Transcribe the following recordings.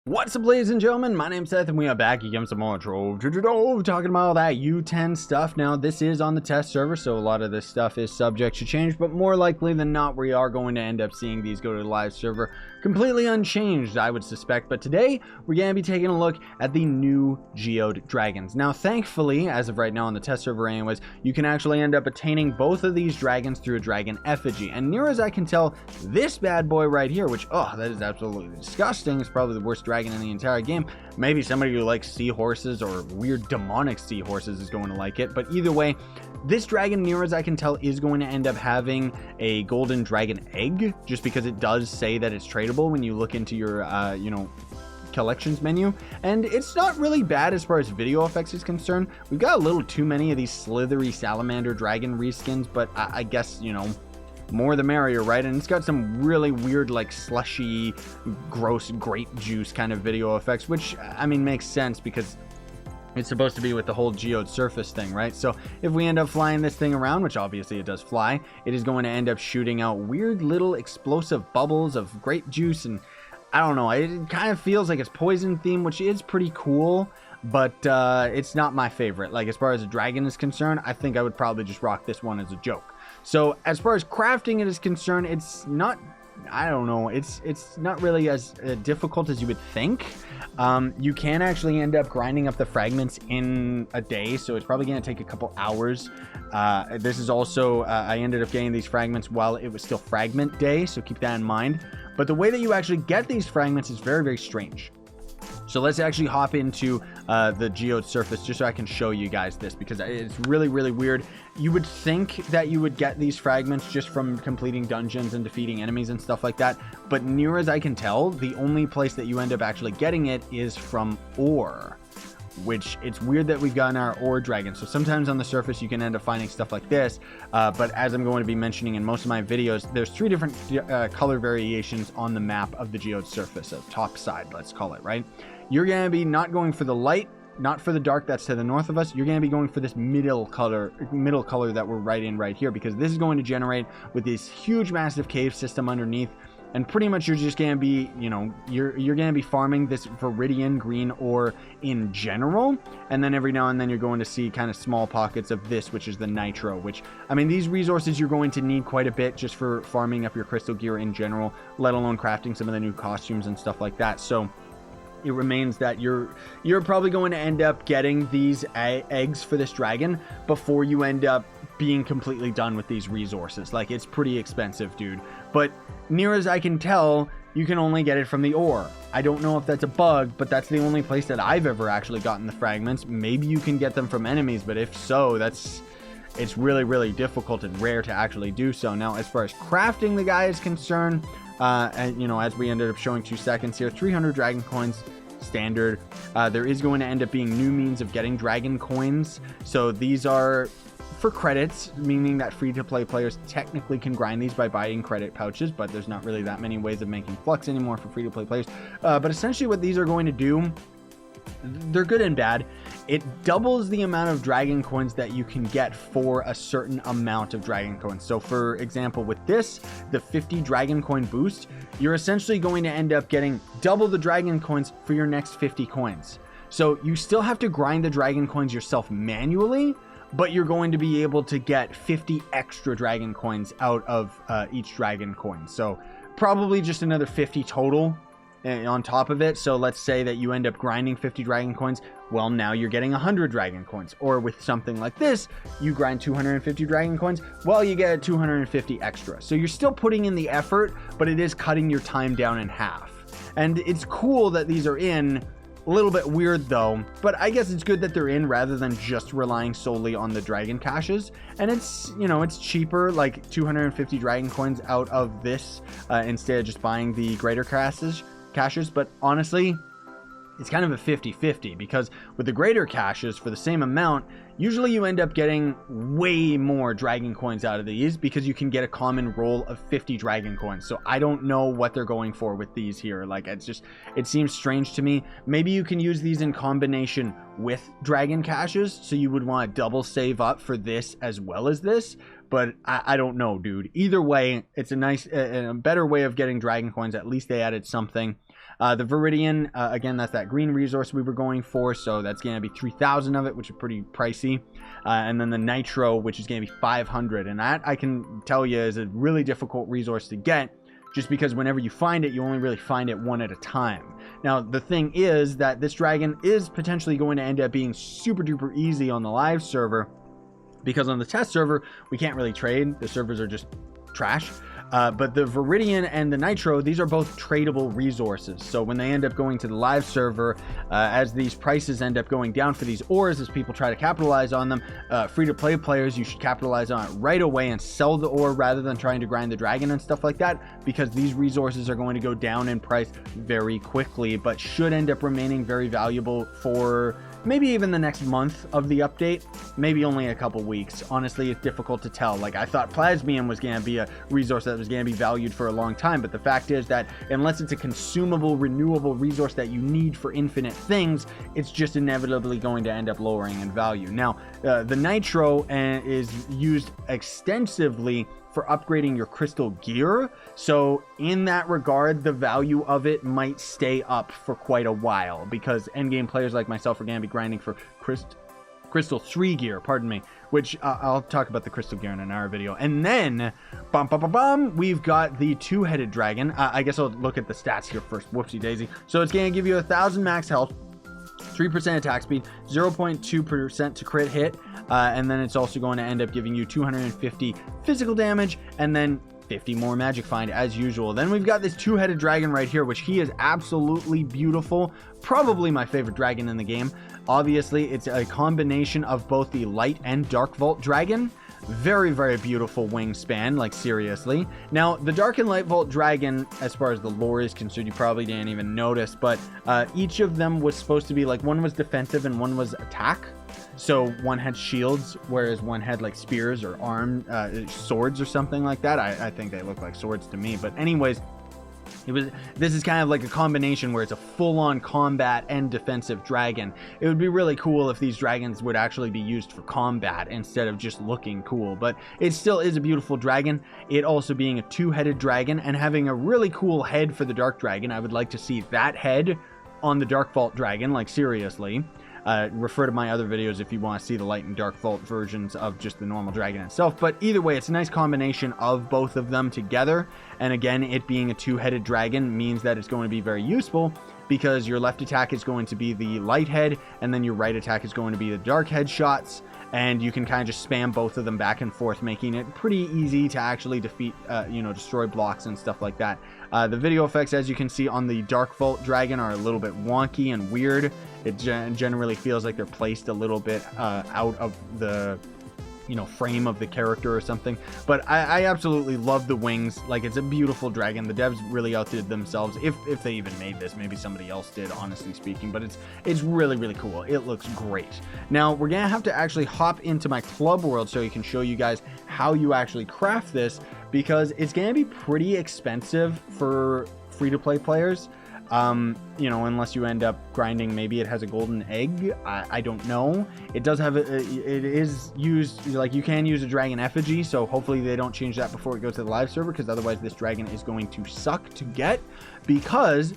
What's up, ladies and gentlemen? My name's Seth, and we are back again with some more Trove, talking about all that U10 stuff. Now, this is on the test server, so a lot of this stuff is subject to change, but more likely than not, we are going to end up seeing these go to the live server completely unchanged, I would suspect. But today, we're going to be taking a look at the new Geode dragons. Now, thankfully, as of right now on the test server anyways, you can actually end up attaining both of these dragons through a dragon effigy. And near as I can tell, this bad boy right here, which, oh, that is absolutely disgusting. It's probably the worst dragon in the entire game. Maybe somebody who likes seahorses or weird demonic seahorses is going to like it, but either way, this dragon, near as I can tell, is going to end up having a golden dragon egg, just because it does say that it's tradable when you look into your collections menu, and it's not really bad as far as video effects is concerned. We've got a little too many of these slithery salamander dragon reskins, but I guess, you know, more the merrier, right? And it's got some really weird, like, slushy, gross grape juice kind of video effects, which, I mean, makes sense because it's supposed to be with the whole Geode surface thing, right? So if we end up flying this thing around, which obviously it does fly, it is going to end up shooting out weird little explosive bubbles of grape juice, and I don't know, it kind of feels like it's poison themed, which is pretty cool, but it's not my favorite. Like, as far as a dragon is concerned, I think I would probably just rock this one as a joke. So as far as crafting it is concerned, it's not, I don't know, it's not really as difficult as you would think. You can actually end up grinding up the fragments in a day, so it's probably going to take a couple hours. This is also, I ended up getting these fragments while it was still fragment day, so keep that in mind. But the way that you actually get these fragments is very, very strange. So let's actually hop into the Geode surface just so I can show you guys this, because it's really, really weird. You would think that you would get these fragments just from completing dungeons and defeating enemies and stuff like that, but near as I can tell, the only place that you end up actually getting it is from ore, which it's weird that we've gotten our ore dragon. So sometimes on the surface you can end up finding stuff like this, but as I'm going to be mentioning in most of my videos, there's three different color variations on the map of the Geode surface, of top side, let's call it, right? You're going to be not going for the light, not for the dark that's to the north of us. You're going to be going for this middle color that we're right in right here, because this is going to generate with this huge massive cave system underneath. And pretty much you're just going to be, you know, you're going to be farming this Viridian green ore in general. And then every now and then you're going to see kind of small pockets of this, which is the nitro, which, I mean, these resources you're going to need quite a bit just for farming up your crystal gear in general, let alone crafting some of the new costumes and stuff like that. So it remains that you're probably going to end up getting these eggs for this dragon before you end up being completely done with these resources. Like, it's pretty expensive, dude. But near as I can tell, you can only get it from the ore. I don't know if that's a bug, but that's the only place that I've ever actually gotten the fragments. Maybe you can get them from enemies, but if so, it's really, really difficult and rare to actually do so. Now, as far as crafting the guy is concerned, and, you know, as we ended up showing 2 seconds here, 300 dragon coins standard. There is going to end up being new means of getting dragon coins. So these are for credits, meaning that free-to-play players technically can grind these by buying credit pouches, but there's not really that many ways of making flux anymore for free-to-play players. But essentially what these are going to do, they're good and bad. It doubles the amount of dragon coins that you can get for a certain amount of dragon coins. So for example, with this, the 50 dragon coin boost, you're essentially going to end up getting double the dragon coins for your next 50 coins. So you still have to grind the dragon coins yourself manually, but you're going to be able to get 50 extra dragon coins out of each dragon coin. So probably just another 50 total on top of it. So let's say that you end up grinding 50 dragon coins. Well, now you're getting 100 dragon coins. Or with something like this, you grind 250 dragon coins. Well, you get 250 extra. So you're still putting in the effort, but it is cutting your time down in half. And it's cool that these are in. A little bit weird though, but I guess it's good that they're in rather than just relying solely on the dragon caches. And it's, you know, it's cheaper, like 250 dragon coins out of this instead of just buying the greater caches. But honestly, it's kind of a 50-50, because with the greater caches for the same amount, usually you end up getting way more dragon coins out of these because you can get a common roll of 50 dragon coins. So I don't know what they're going for with these here. Like, it seems strange to me. Maybe you can use these in combination with dragon caches, so you would want to double save up for this as well as this. But I don't know, dude. Either way, it's a nice, a better way of getting dragon coins. At least they added something. The Viridian, again, that's that green resource we were going for, so that's going to be 3,000 of it, which is pretty pricey. And then the Nitro, which is going to be 500, and that, I can tell you, is a really difficult resource to get, just because whenever you find it, you only really find it one at a time. Now, the thing is that this dragon is potentially going to end up being super duper easy on the live server, because on the test server, we can't really trade. The servers are just trash. But the Viridian and the Nitro, these are both tradable resources. So when they end up going to the live server, as these prices end up going down for these ores, as people try to capitalize on them, free-to-play players, you should capitalize on it right away and sell the ore rather than trying to grind the dragon and stuff like that, because these resources are going to go down in price very quickly, but should end up remaining very valuable for maybe even the next month of the update, maybe only a couple weeks. Honestly, it's difficult to tell. Like, I thought Plasmium was going to be a resource that was going to be valued for a long time, but the fact is that unless it's a consumable, renewable resource that you need for infinite things, it's just inevitably going to end up lowering in value. Now, the Nitro is used extensively for upgrading your crystal gear, so in that regard, the value of it might stay up for quite a while, because endgame players like myself are going to be grinding for crystal 3 gear, pardon me, which I'll talk about the crystal gear in another video. And then we've got the two-headed dragon. I guess I'll look at the stats here first. Whoopsie daisy. So it's going to give you 1,000 max health, 3% attack speed, 0.2% to crit hit, and then it's also going to end up giving you 250 physical damage, and then 50 more magic find as usual. Then we've got this two-headed dragon right here, which he is absolutely beautiful. Probably my favorite dragon in the game. Obviously, it's a combination of both the light and dark vault dragon. Very, very beautiful wingspan, like seriously. Now, the Dark and Light Vault Dragon, as far as the lore is concerned, you probably didn't even notice, but each of them was supposed to be, like, one was defensive and one was attack. So one had shields, whereas one had, like, spears or swords or something like that. I think they look like swords to me, but anyways, this is kind of like a combination where it's a full-on combat and defensive dragon. It would be really cool if these dragons would actually be used for combat instead of just looking cool, but it still is a beautiful dragon. It also being a two-headed dragon and having a really cool head for the dark dragon. I would like to see that head on the dark vault dragon, like seriously. Refer to my other videos if you want to see the light and dark vault versions of just the normal dragon itself. But either way, it's a nice combination of both of them together. And again, it being a two-headed dragon means that it's going to be very useful, because your left attack is going to be the light head, and then your right attack is going to be the dark head shots. And you can kind of just spam both of them back and forth, making it pretty easy to actually defeat, destroy blocks and stuff like that. The video effects, as you can see on the Dark Vault Dragon, are a little bit wonky and weird. It generally feels like they're placed a little bit out of the frame of the character or something, but I absolutely love the wings. Like, it's a beautiful dragon. The devs really outdid themselves, if they even made this. Maybe somebody else did, honestly speaking, but it's really, really cool. It looks great. Now we're gonna have to actually hop into my club world so you can show you guys how you actually craft this, because it's gonna be pretty expensive for free-to-play players. Unless you end up grinding, maybe it has a golden egg. I don't know. It does have it is used, like, you can use a dragon effigy, so hopefully they don't change that before it goes to the live server, because otherwise this dragon is going to suck to get. Because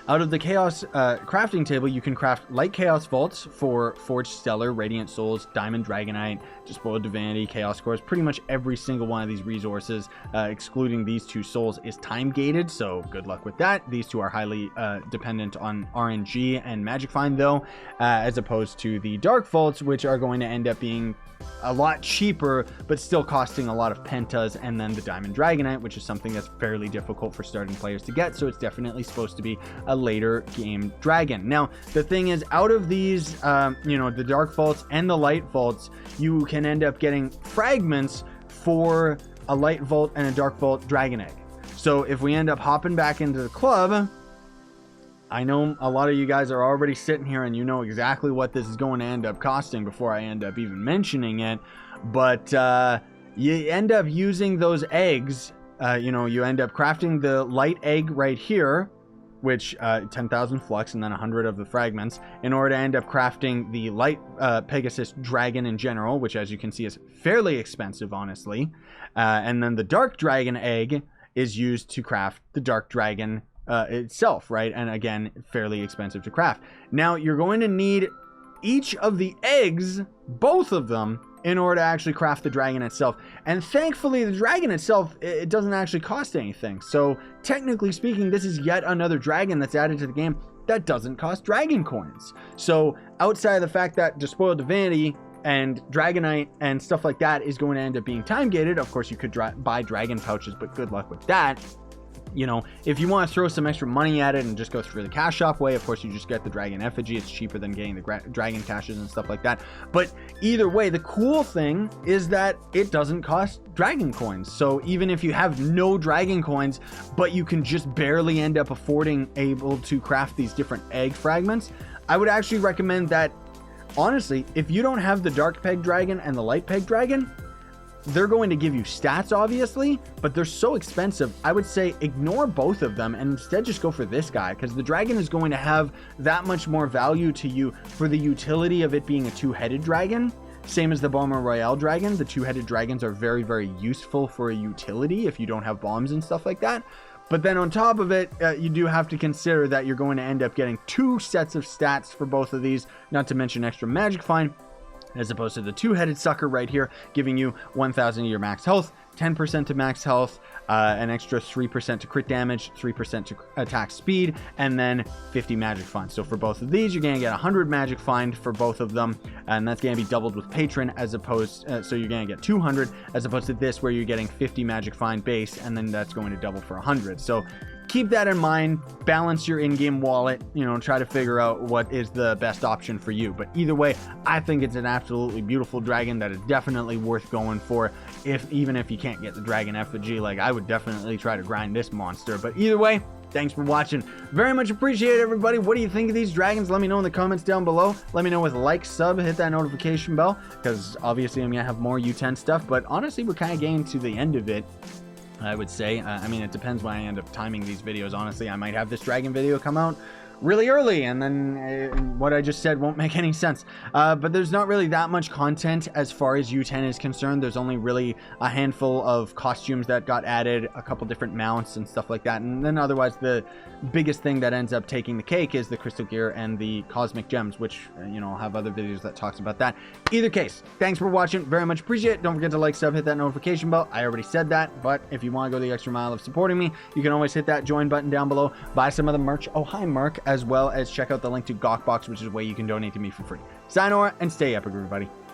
out of the Chaos crafting table, you can craft Light Chaos Vaults for Forged Stellar, Radiant Souls, Diamond Dragonite, Despoiled Divinity, Chaos Cores. Pretty much every single one of these resources, excluding these two souls, is time gated, so good luck with that. These two are highly dependent on RNG and Magic Find, though, as opposed to the Dark Vaults, which are going to end up being a lot cheaper, but still costing a lot of pentas, and then the Diamond Dragonite, which is something that's fairly difficult for starting players to get, so it's definitely supposed to be a later game dragon. Now, the thing is, out of these, the Dark Vaults and the Light Vaults, you can end up getting fragments for a Light Vault and a Dark Vault Dragon Egg. So if we end up hopping back into the club, I know a lot of you guys are already sitting here and you know exactly what this is going to end up costing before I end up even mentioning it, but you end up using those eggs. You end up crafting the light egg right here, which 10,000 flux and then 100 of the fragments, in order to end up crafting the light Pegasus dragon in general, which, as you can see, is fairly expensive, honestly. And then the dark dragon egg is used to craft the dark dragon itself, right? And again, fairly expensive to craft. Now, you're going to need each of the eggs, both of them, in order to actually craft the dragon itself. And thankfully, the dragon itself, it doesn't actually cost anything. So technically speaking, this is yet another dragon that's added to the game that doesn't cost dragon coins. So outside of the fact that Despoiled Divinity and Dragonite and stuff like that is going to end up being time gated, of course you could buy dragon pouches, but good luck with that. You know, if you want to throw some extra money at it and just go through the cash shop way, of course you just get the dragon effigy. It's cheaper than getting the dragon caches and stuff like that. But either way, the cool thing is that it doesn't cost dragon coins. So even if you have no dragon coins, but you can just barely end up able to craft these different egg fragments, I would actually recommend that, honestly, if you don't have the dark peg dragon and the light peg dragon, they're going to give you stats, obviously, but they're so expensive. I would say ignore both of them and instead just go for this guy, because the dragon is going to have that much more value to you for the utility of it being a two-headed dragon. Same as the Bomber Royale dragon. The two-headed dragons are very, very useful for a utility if you don't have bombs and stuff like that. But then on top of it, you do have to consider that you're going to end up getting 2 sets of stats for both of these, not to mention extra magic find, as opposed to the two-headed sucker right here, giving you 1,000 to your max health, 10% to max health, an extra 3% to crit damage, 3% to attack speed, and then 50 magic find. So for both of these, you're going to get 100 magic find for both of them, and that's going to be doubled with patron, as opposed, so you're going to get 200, as opposed to this where you're getting 50 magic find base, and then that's going to double for 100. So keep that in mind, balance your in-game wallet, you know, try to figure out what is the best option for you. But either way, I think it's an absolutely beautiful dragon that is definitely worth going for, even if you can't get the dragon effigy. Like, I would definitely try to grind this monster. But either way, thanks for watching. Very much appreciate it, everybody. What do you think of these dragons? Let me know in the comments down below. Let me know with a like, sub, hit that notification bell, because obviously I'm gonna have more U10 stuff, but honestly, we're kind of getting to the end of it, I would say. I mean, it depends when I end up timing these videos. Honestly, I might have this dragon video come out really early, and then what I just said won't make any sense. But there's not really that much content as far as U10 is concerned. There's only really a handful of costumes that got added, a couple different mounts and stuff like that, and then otherwise the biggest thing that ends up taking the cake is the crystal gear and the cosmic gems, which, you know, I'll have other videos that talks about that. Either case, thanks for watching. Very much appreciate it. Don't forget to like, sub, hit that notification bell. I already said that, but if you want to go the extra mile of supporting me, you can always hit that join button down below, buy some of the merch. Oh, hi, Mark. As well as check out the link to Gawkbox, which is a way you can donate to me for free. Sayonara and stay epic, everybody.